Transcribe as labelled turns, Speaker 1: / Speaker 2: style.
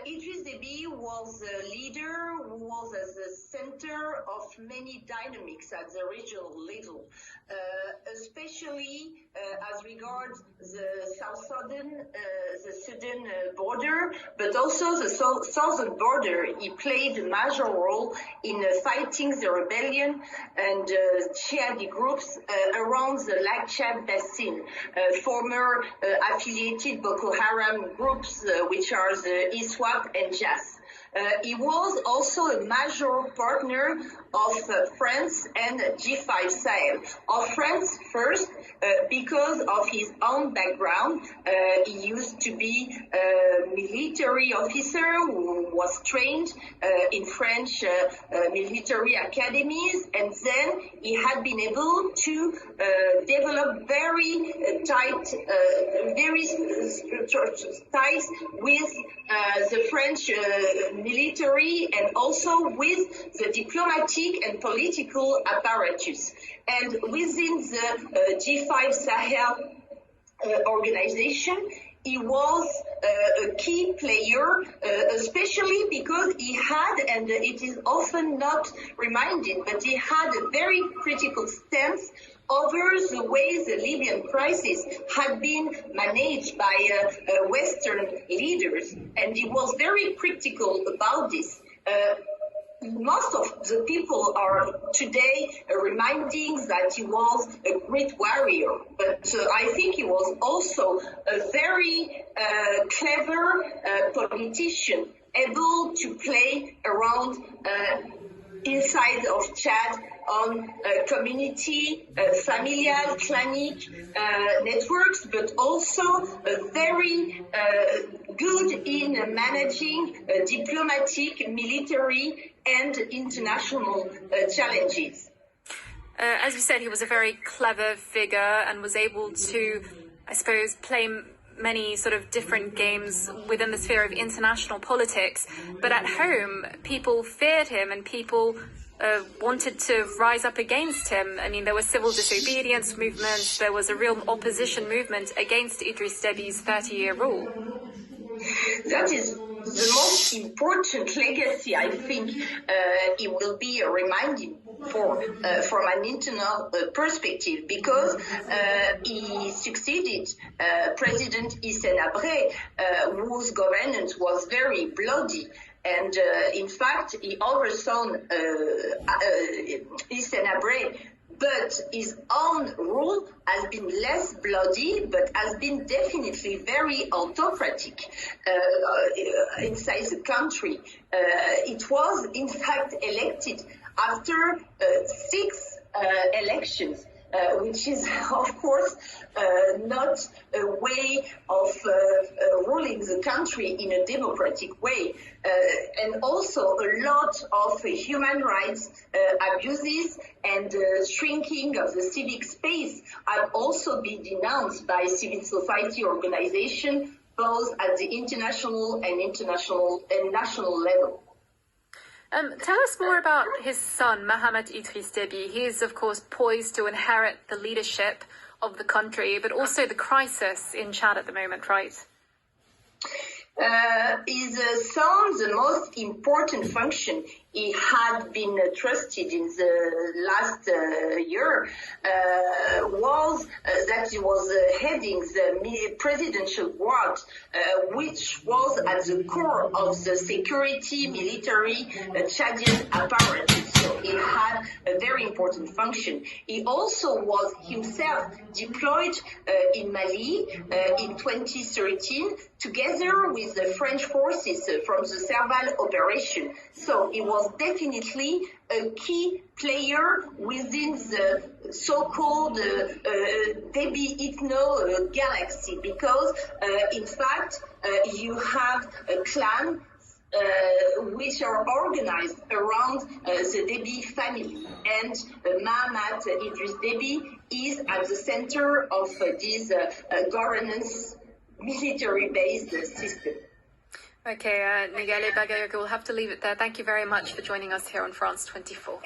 Speaker 1: Idriss Deby was a leader who was at the center of many dynamics at the regional level, especially as regards the southern border, but also the southern border. He played a major role in fighting the rebellion and jihadi groups around the Lake Chad basin, former affiliated Boko Haram groups, which are the ISWAP and JAS. He was also a major partner of France and G5 Sahel. Of France first, because of his own background. He used to be a military officer who was trained in French military academies, and then he had been able to develop very tight, very structured ties with the French military and also with the diplomatic and political apparatus. And within the G5 Sahel organization, he was a key player, especially because he had, and it is often not reminded, but he had a very critical stance over the way the Libyan crisis had been managed by Western leaders, and he was very critical about this. Most of the people are today reminding that he was a great warrior, but I think he was also a very clever politician, able to play around inside of Chad on community, familial, clanic networks, but also very good in managing diplomatic, military, and international challenges.
Speaker 2: As you said, he was a very clever figure and was able to, I suppose, play many sort of different games within the sphere of international politics. But at home, people feared him and people wanted to rise up against him. I mean, there were civil disobedience movements, there was a real opposition movement against Idriss Deby's 30-year rule.
Speaker 1: That is the most important legacy, I think. It will be a reminding for from an internal perspective, because he succeeded President Hissène Habré, whose governance was very bloody. And in fact, he oversaw Hissène Habré, but his own rule has been less bloody, but has been definitely very autocratic inside the country. It was, in fact, elected after 6 elections. Which is, of course, not a way of ruling the country in a democratic way. And also a lot of human rights abuses and shrinking of the civic space have also been denounced by civil society organizations, both at the international and national level.
Speaker 2: Tell us more about his son, Mohamed Idriss Deby. He is, of course, poised to inherit the leadership of the country, but also the crisis in Chad at the moment, right?
Speaker 1: His son, the most important function he had been trusted in the last year was that he was heading the presidential guard, which was at the core of the security military Chadian apparatus. So he had a very important function. He also was himself deployed in Mali in 2013, together with the French forces from the Serval operation. So he was definitely a key player within the so-called Deby Ethno galaxy, because in fact you have a clan which are organized around the Deby family, and Mohamed Idriss Deby is at the center of this governance military-based system.
Speaker 2: Okay, Nigale Bagayoko, we'll have to leave it there. Thank you very much for joining us here on France 24.